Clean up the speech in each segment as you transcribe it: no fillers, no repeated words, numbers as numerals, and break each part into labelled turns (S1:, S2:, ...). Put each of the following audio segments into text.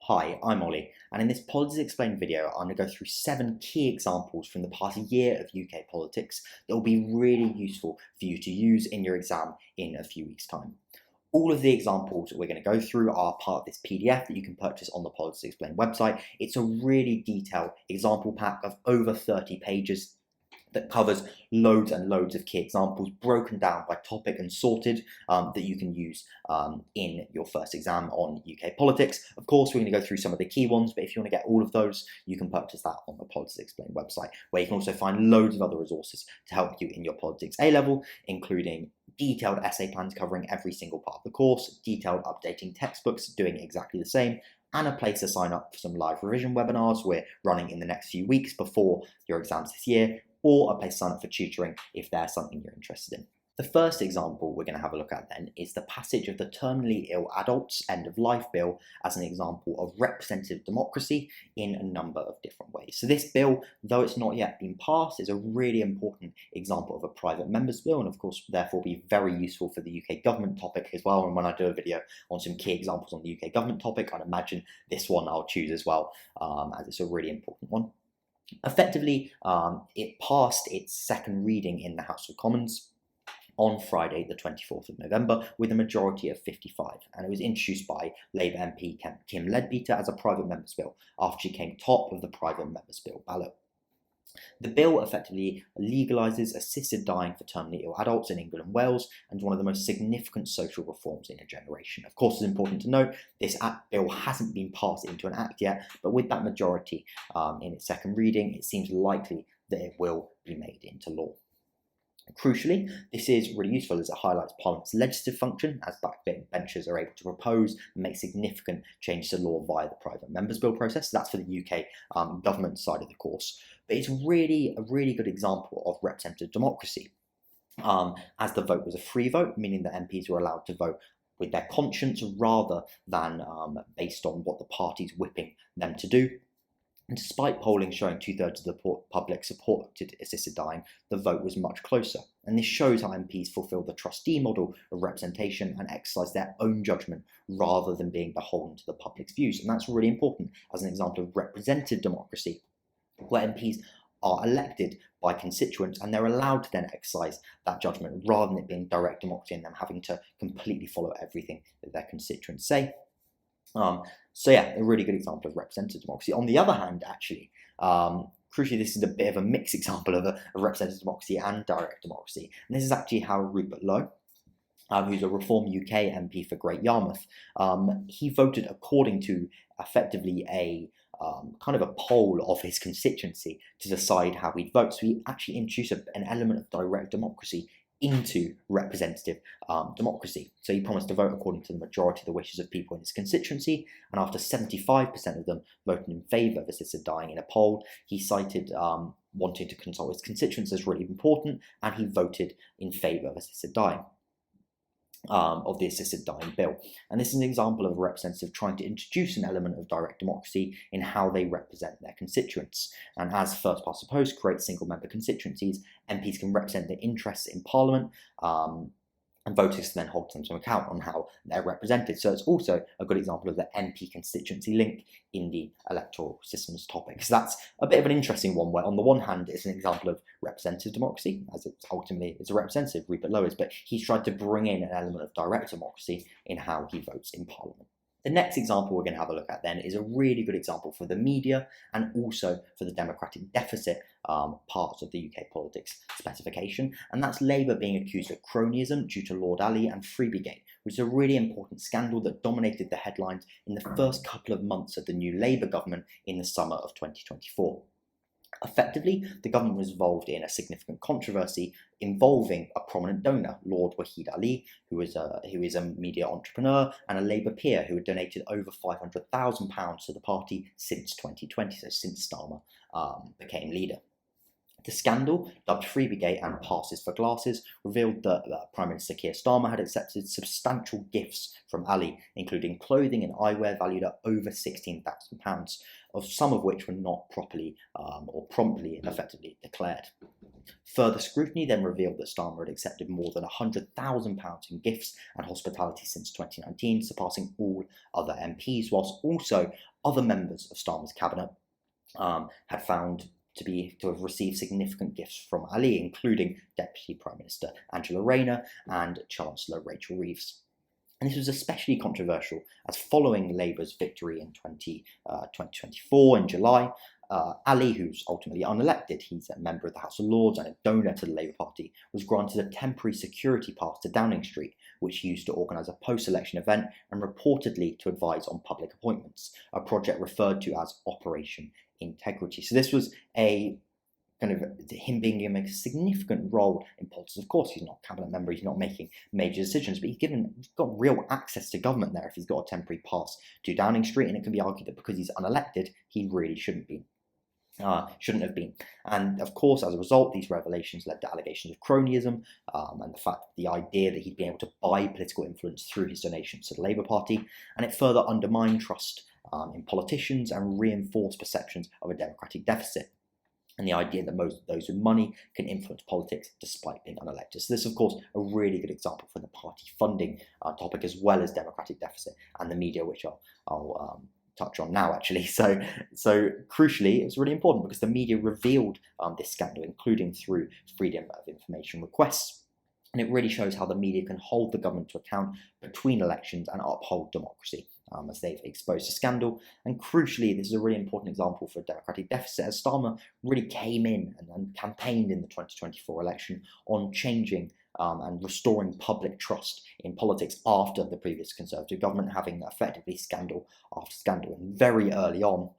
S1: Hi, I'm Ollie, and in this Politics Explained video, I'm going to go through 7 key examples from the past year of UK politics that will be really useful for you to use in your exam in a few weeks' time. All of the examples we're going to go through are part of this PDF that you can purchase on the Politics Explained website. It's a really detailed example pack of over 30 pages that covers loads and loads of key examples broken down by topic and sorted that you can use in your first exam on UK politics. Of course, we're going to go through some of the key ones, but if you want to get all of those, you can purchase that on the Politics Explained website, where you can also find loads of other resources to help you in your politics A-level, including detailed essay plans covering every single part of the course, detailed updating textbooks doing exactly the same, and a place to sign up for some live revision webinars we're running in the next few weeks before your exams this year, or a place to sign up for tutoring if there's something you're interested in. The first example we're going to have a look at then is the passage of the Terminally Ill Adults End of Life Bill as an example of representative democracy in a number of different ways. So this bill, though it's not yet been passed, is a really important example of a private member's bill, and of course therefore be very useful for the UK government topic as well. And when I do a video on some key examples on the UK government topic, I'd imagine this one I'll choose as well, as it's a really important one. Effectively, it passed its second reading in the House of Commons on Friday the 24th of November with a majority of 55, and it was introduced by Labour MP Kim Leadbeater as a private member's bill after she came top of the private member's bill ballot. The bill effectively legalises assisted dying for terminally ill adults in England and Wales, and is one of the most significant social reforms in a generation. Of course, it's important to note this bill hasn't been passed into an act yet, but with that majority in its second reading, it seems likely that it will be made into law. Crucially, this is really useful as it highlights Parliament's legislative function, as backbenchers are able to propose and make significant changes to law via the private members' bill process. So that's for the UK government side of the course. But it's really a really good example of representative democracy, as the vote was a free vote, meaning that MPs were allowed to vote with their conscience rather than based on what the party's whipping them to do. And despite polling showing 2/3 of the public supported assisted dying, the vote was much closer. And this shows how MPs fulfil the trustee model of representation and exercise their own judgment rather than being beholden to the public's views. And that's really important as an example of representative democracy, where MPs are elected by constituents and they're allowed to then exercise that judgment rather than it being direct democracy and them having to completely follow everything that their constituents say. So yeah, a really good example of representative democracy. On the other hand, actually, crucially, this is a bit of a mixed example of a representative democracy and direct democracy. And this is actually how Rupert Lowe, who's a Reform UK MP for Great Yarmouth, he voted according to effectively a kind of a poll of his constituency to decide how he'd vote. So he actually introduced an element of direct democracy into representative democracy. So he promised to vote according to the majority of the wishes of people in his constituency, and after 75% of them voted in favour of assisted dying in a poll, he cited wanting to consult his constituents as really important, and he voted in favour of assisted dying. Of the assisted dying bill. And this is an example of a representative trying to introduce an element of direct democracy in how they represent their constituents. And as first past the post creates single member constituencies, MPs can represent their interests in Parliament, and voters can then hold them to account on how they're represented. So it's also a good example of the MP constituency link in the electoral systems topic. So that's a bit of an interesting one, where on the one hand it's an example of representative democracy, as it's ultimately it's a representative, Rupert Lowe is, but he's tried to bring in an element of direct democracy in how he votes in Parliament. The next example we're going to have a look at then is a really good example for the media and also for the democratic deficit parts of the UK politics specification, and that's Labour being accused of cronyism due to Lord Ali and Freebiegate, which is a really important scandal that dominated the headlines in the first couple of months of the new Labour government in the summer of 2024. Effectively, the government was involved in a significant controversy involving a prominent donor, Lord Wahid Ali, who is a media entrepreneur and a Labour peer who had donated over £500,000 to the party since 2020, so since Starmer became leader. The scandal, dubbed Freebie and Passes for Glasses, revealed that Prime Minister Keir Starmer had accepted substantial gifts from Ali, including clothing and eyewear valued at over £16,000, of some of which were not properly or promptly and effectively declared. Further scrutiny then revealed that Starmer had accepted more than £100,000 in gifts and hospitality since 2019, surpassing all other MPs, whilst also other members of Starmer's cabinet had found to have received significant gifts from Ali, including Deputy Prime Minister Angela Rayner and Chancellor Rachel Reeves. And this was especially controversial as following Labour's victory in 2024 in July, Ali, who's ultimately unelected, he's a member of the House of Lords and a donor to the Labour Party, was granted a temporary security pass to Downing Street, which he used to organise a post-election event and reportedly to advise on public appointments, a project referred to as Operation Integrity. So this was a kind of him being given a significant role in politics. Of course, he's not a cabinet member, he's not making major decisions, but he's got real access to government there if he's got a temporary pass to Downing Street, and it can be argued that because he's unelected, he really shouldn't have been. And of course, as a result, these revelations led to allegations of cronyism and the idea that he'd been able to buy political influence through his donations to the Labour Party, and it further undermined trust in politicians and reinforced perceptions of a democratic deficit, and the idea that most of those with money can influence politics despite being unelected. So this is, of course, a really good example for the party funding topic, as well as democratic deficit and the media, which I'll touch on now, actually. So crucially, it was really important because the media revealed this scandal, including through freedom of information requests. And it really shows how the media can hold the government to account between elections and uphold democracy, as they've exposed the scandal. And crucially, this is a really important example for a democratic deficit, as Starmer really came in and campaigned in the 2024 election on changing and restoring public trust in politics after the previous Conservative government having effectively scandal after scandal. And very early on,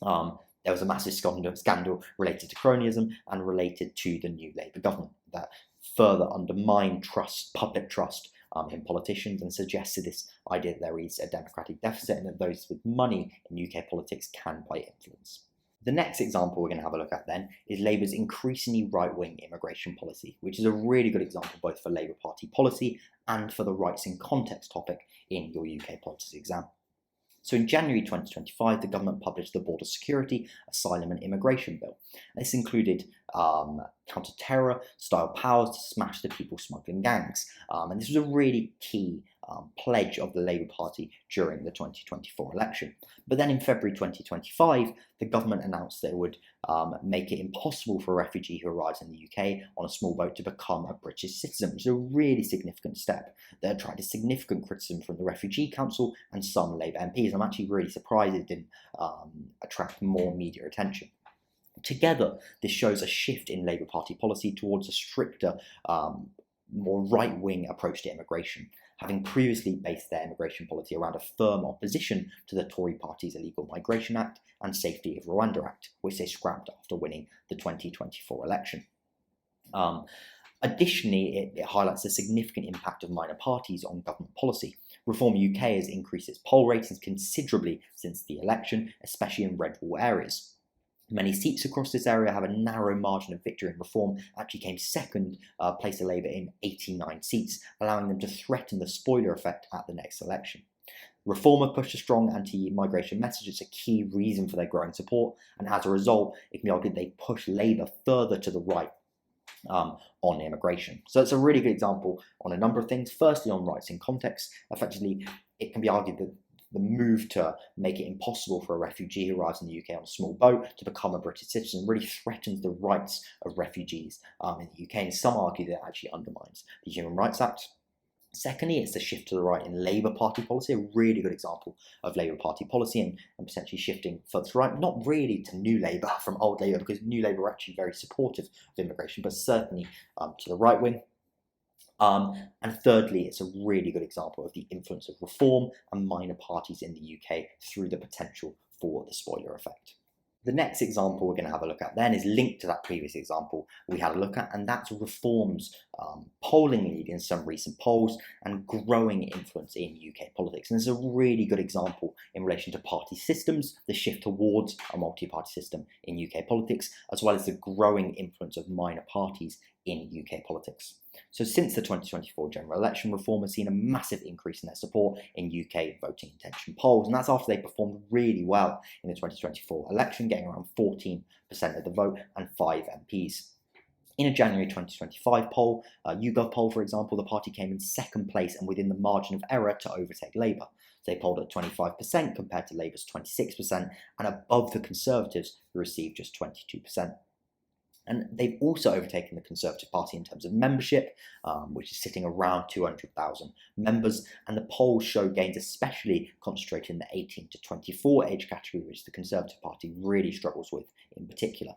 S1: there was a massive scandal related to cronyism and related to the new Labour government that further undermined public trust in politicians, and suggested this idea that there is a democratic deficit and that those with money in UK politics can buy influence. The next example we're going to have a look at then is Labour's increasingly right-wing immigration policy, which is a really good example both for Labour Party policy and for the rights in context topic in your UK politics exam. So in January 2025, the government published the Border Security, Asylum and Immigration Bill. This included counter-terror style powers to smash the people smuggling gangs. And this was a really key pledge of the Labour Party during the 2024 election. But then in February 2025, the government announced that it would make it impossible for a refugee who arrives in the UK on a small boat to become a British citizen, which is a really significant step that attracted significant criticism from the Refugee Council and some Labour MPs. I'm actually really surprised it didn't attract more media attention. Together, this shows a shift in Labour Party policy towards a stricter, more right-wing approach to immigration, having previously based their immigration policy around a firm opposition to the Tory party's Illegal Migration Act and Safety of Rwanda Act, which they scrapped after winning the 2024 election. Additionally, it highlights the significant impact of minor parties on government policy. Reform UK has increased its poll ratings considerably since the election, especially in red wall areas. Many seats across this area have a narrow margin of victory, and Reform actually came second place to Labour in 89 seats, allowing them to threaten the spoiler effect at the next election. Reform have pushed a strong anti-migration message. It's a key reason for their growing support, and as a result, it can be argued they push Labour further to the right on immigration. So it's a really good example on a number of things. Firstly, on rights in context. Effectively, it can be argued that the move to make it impossible for a refugee who arrives in the UK on a small boat to become a British citizen really threatens the rights of refugees in the UK, and some argue that it actually undermines the Human Rights Act. Secondly, it's the shift to the right in Labour Party policy, a really good example of Labour Party policy and potentially shifting further to the right, not really to New Labour from Old Labour, because New Labour are actually very supportive of immigration, but certainly to the right wing. And thirdly, it's a really good example of the influence of Reform and minor parties in the UK through the potential for the spoiler effect. The next example we're going to have a look at then is linked to that previous example we had a look at, and that's Reform's polling lead in some recent polls and growing influence in UK politics. And this is a really good example in relation to party systems, the shift towards a multi-party system in UK politics, as well as the growing influence of minor parties in UK politics. So since the 2024 general election, Reform has seen a massive increase in their support in UK voting intention polls, and that's after they performed really well in the 2024 election, getting around 14% of the vote and 5 MPs. In a January 2025 poll, YouGov poll, for example, the party came in second place and within the margin of error to overtake Labour. They polled at 25% compared to Labour's 26% and above the Conservatives, who received just 22%. And they've also overtaken the Conservative Party in terms of membership, which is sitting around 200,000 members. And the polls show gains especially concentrated in the 18 to 24 age category, which the Conservative Party really struggles with in particular.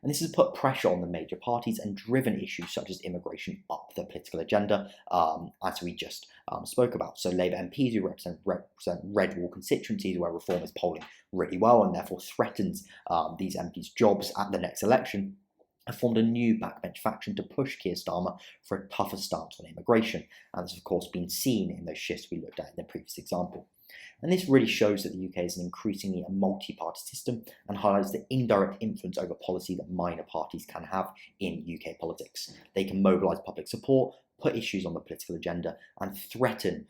S1: And this has put pressure on the major parties and driven issues such as immigration up the political agenda, as we just spoke about. So Labour MPs who represent red wall constituencies where Reform is polling really well and therefore threatens these MPs' jobs at the next election, have formed a new backbench faction to push Keir Starmer for a tougher stance on immigration. And this has of course been seen in those shifts we looked at in the previous example. And this really shows that the UK is an increasingly a multi-party system and highlights the indirect influence over policy that minor parties can have in UK politics. They can mobilise public support, put issues on the political agenda and threaten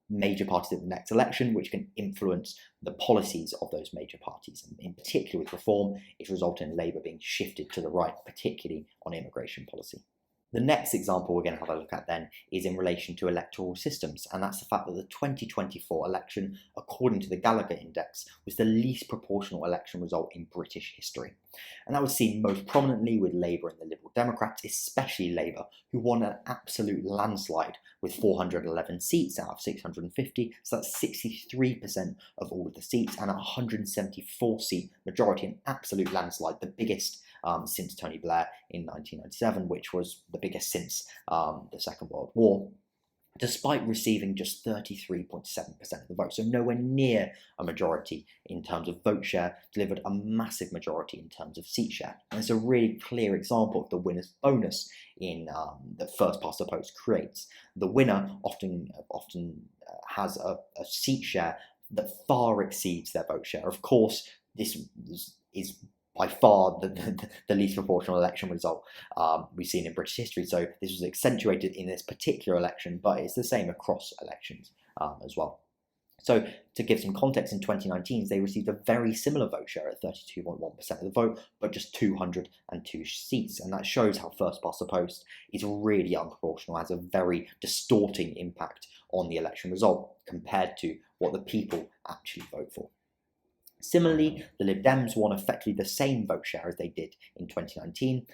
S1: major parties at the next election, which can influence the policies of those major parties. And in particular with Reform, it's resulted in Labour being shifted to the right, particularly on immigration policy. The next example we're going to have a look at then is in relation to electoral systems, and that's the fact that the 2024 election, according to the Gallagher Index, was the least proportional election result in British history. And that was seen most prominently with Labour and the Liberal Democrats, especially Labour, who won an absolute landslide with 411 seats out of 650, so that's 63% of all of the seats, and a 174-seat majority, an absolute landslide, the biggest since Tony Blair in 1997, which was the biggest since the Second World War, despite receiving just 33.7% of the vote. So nowhere near a majority in terms of vote share, delivered a massive majority in terms of seat share. And it's a really clear example of the winner's bonus in that first past the post creates. The winner often has a seat share that far exceeds their vote share. Of course, this is by far the least proportional election result we've seen in British history. So this was accentuated in this particular election, but it's the same across elections as well. So to give some context, in 2019, they received a very similar vote share at 32.1% of the vote, but just 202 seats. And that shows how first past the post is really unproportional, has a very distorting impact on the election result compared to what the people actually vote for. Similarly, the Lib Dems won effectively the same vote share as they did in 2019.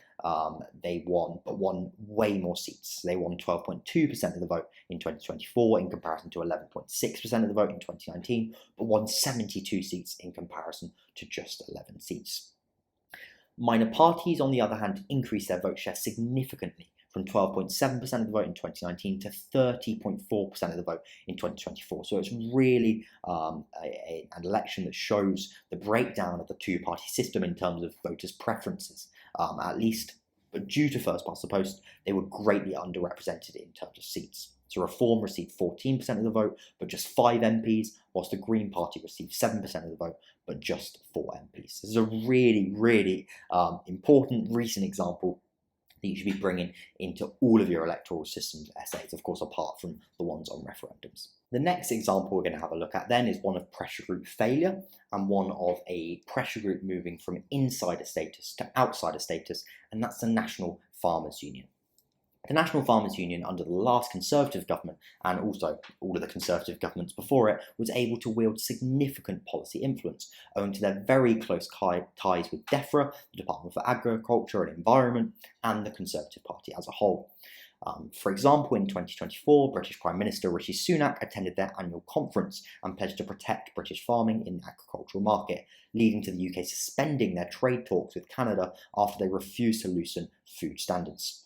S1: They won way more seats. They won 12.2% of the vote in 2024 in comparison to 11.6% of the vote in 2019, but won 72 seats in comparison to just 11 seats. Minor parties, on the other hand, increased their vote share significantly from 12.7% of the vote in 2019 to 30.4% of the vote in 2024. So it's really an election that shows the breakdown of the two-party system in terms of voters' preferences, at least. But due to first past the post, they were greatly underrepresented in terms of seats. So Reform received 14% of the vote, but just 5 MPs, whilst the Green Party received 7% of the vote, but just 4 MPs. This is a really, really important recent example that you should be bringing into all of your electoral systems essays, of course, apart from the ones on referendums. The next example we're going to have a look at then is one of pressure group failure and one of a pressure group moving from insider status to outsider status, and that's the National Farmers Union. The National Farmers Union, under the last Conservative government, and also all of the Conservative governments before it, was able to wield significant policy influence, owing to their very close ties with DEFRA, the Department for Agriculture and Environment, and the Conservative Party as a whole. For example, in 2024, British Prime Minister Rishi Sunak attended their annual conference and pledged to protect British farming in the agricultural market, leading to the UK suspending their trade talks with Canada after they refused to loosen food standards.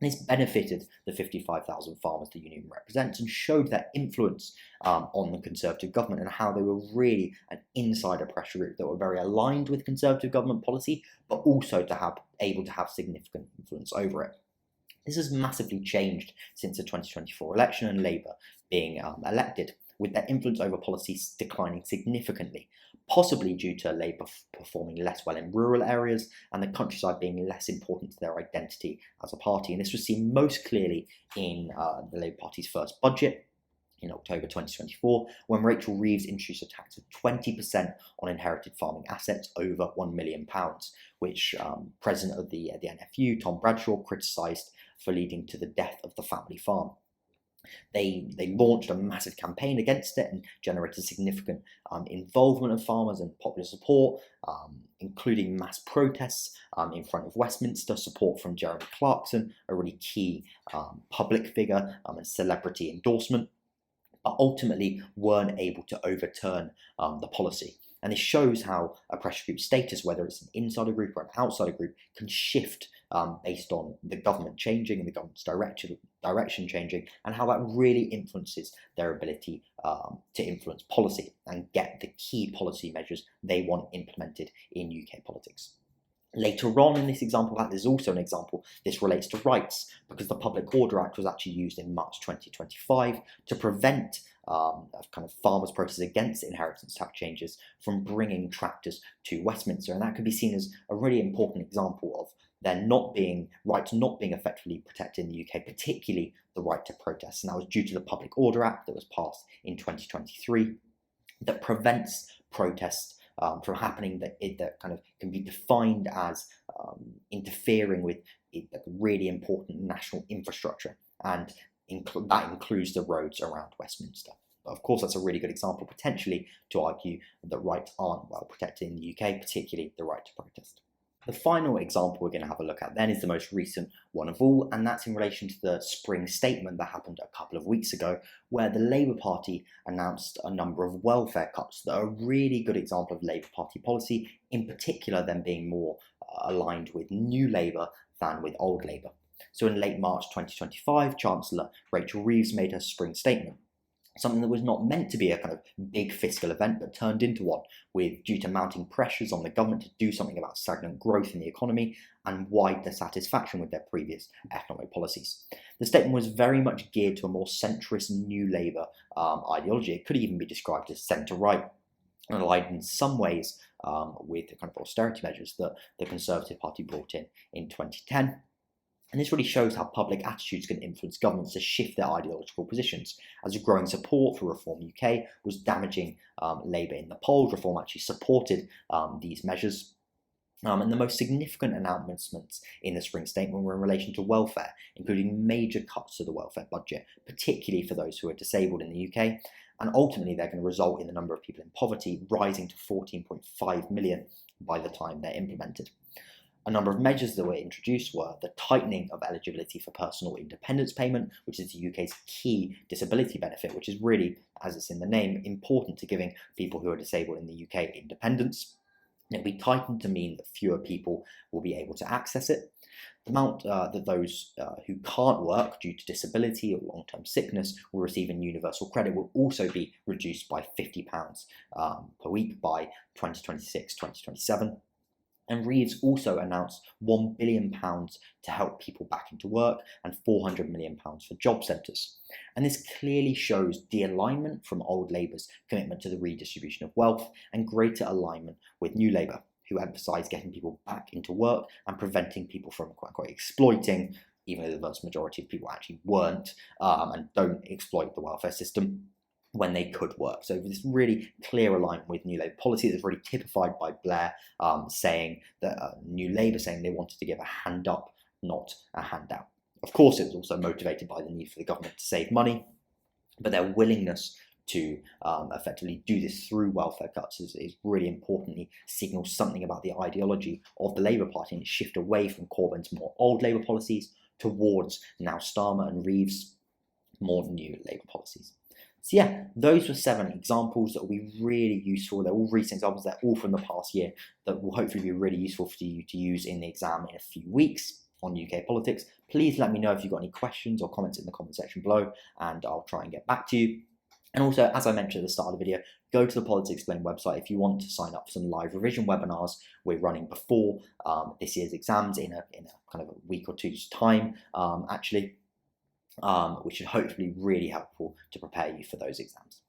S1: And this benefited the 55,000 farmers the union represents and showed their influence on the Conservative government and how they were really an insider pressure group that were very aligned with Conservative government policy, but also able to have significant influence over it. This has massively changed since the 2024 election and Labour being elected, with their influence over policies declining significantly, possibly due to Labour performing less well in rural areas and the countryside being less important to their identity as a party. And this was seen most clearly in the Labour Party's first budget in October 2024, when Rachel Reeves introduced a tax of 20% on inherited farming assets over £1 million, which President of the NFU, Tom Bradshaw, criticised for leading to the death of the family farm. They launched a massive campaign against it and generated significant involvement of farmers and popular support, including mass protests in front of Westminster, support from Jeremy Clarkson, a really key public figure and celebrity endorsement, but ultimately weren't able to overturn the policy. And this shows how a pressure group status, whether it's an insider group or an outsider group, can shift based on the government changing and the government's direction changing, and how that really influences their ability to influence policy and get the key policy measures they want implemented in UK politics. Later on in this example, there's also an example, this relates to rights, because the Public Order Act was actually used in March 2025 to prevent kind of farmers' protests against inheritance tax changes from bringing tractors to Westminster. And that could be seen as a really important example of there not being rights not being effectively protected in the UK, particularly the right to protest. And that was due to the Public Order Act that was passed in 2023 that prevents protests from happening, that kind of can be defined as interfering with really important national infrastructure, and that includes the roads around Westminster. But of course, that's a really good example potentially to argue that rights aren't well protected in the UK, particularly the right to protest. The final example we're going to have a look at then is the most recent one of all, and that's in relation to the spring statement that happened a couple of weeks ago, where the Labour Party announced a number of welfare cuts that are a really good example of Labour Party policy, in particular them being more aligned with New Labour than with Old Labour. So in late March 2025, Chancellor Rachel Reeves made her spring statement, something that was not meant to be a kind of big fiscal event, but turned into one, due to mounting pressures on the government to do something about stagnant growth in the economy and wide dissatisfaction with their previous economic policies. The statement was very much geared to a more centrist New Labour ideology. It could even be described as centre-right, and aligned in some ways with the kind of austerity measures that the Conservative Party brought in 2010. And this really shows how public attitudes can influence governments to shift their ideological positions, as a growing support for Reform UK was damaging Labour in the polls. Reform actually supported these measures. And the most significant announcements in the spring statement were in relation to welfare, including major cuts to the welfare budget, particularly for those who are disabled in the UK. And ultimately, they're going to result in the number of people in poverty rising to 14.5 million by the time they're implemented. A number of measures that were introduced were the tightening of eligibility for personal independence payment, which is the UK's key disability benefit, which is really, as it's in the name, important to giving people who are disabled in the UK independence. It will be tightened to mean that fewer people will be able to access it. The amount that those who can't work due to disability or long-term sickness will receive in universal credit will also be reduced by £50 per week by 2026-2027. And Reeves also announced £1 billion to help people back into work and £400 million for job centres. And this clearly shows de-alignment from Old Labour's commitment to the redistribution of wealth and greater alignment with New Labour, who emphasised getting people back into work and preventing people from quite exploiting, even though the vast majority of people actually weren't and don't exploit the welfare system when they could work. So this really clear alignment with New Labour policy that's really typified by Blair saying that New Labour saying they wanted to give a hand up, not a handout. Of course, it was also motivated by the need for the government to save money, but their willingness to effectively do this through welfare cuts is really importantly signals something about the ideology of the Labour Party, and it shift away from Corbyn's more Old Labour policies towards now Starmer and Reeves' more New Labour policies. So yeah, those were 7 examples that will be really useful. They're all recent examples, they're all from the past year, that will hopefully be really useful for you to use in the exam in a few weeks. on UK politics. Please let me know if you've got any questions or comments in the comment section below, and I'll try and get back to you. And also, as I mentioned at the start of the video, go to the Politics Explained website if you want to sign up for some live revision webinars we're running before this year's exams in a kind of a week or two's time, which should hopefully be really helpful to prepare you for those exams.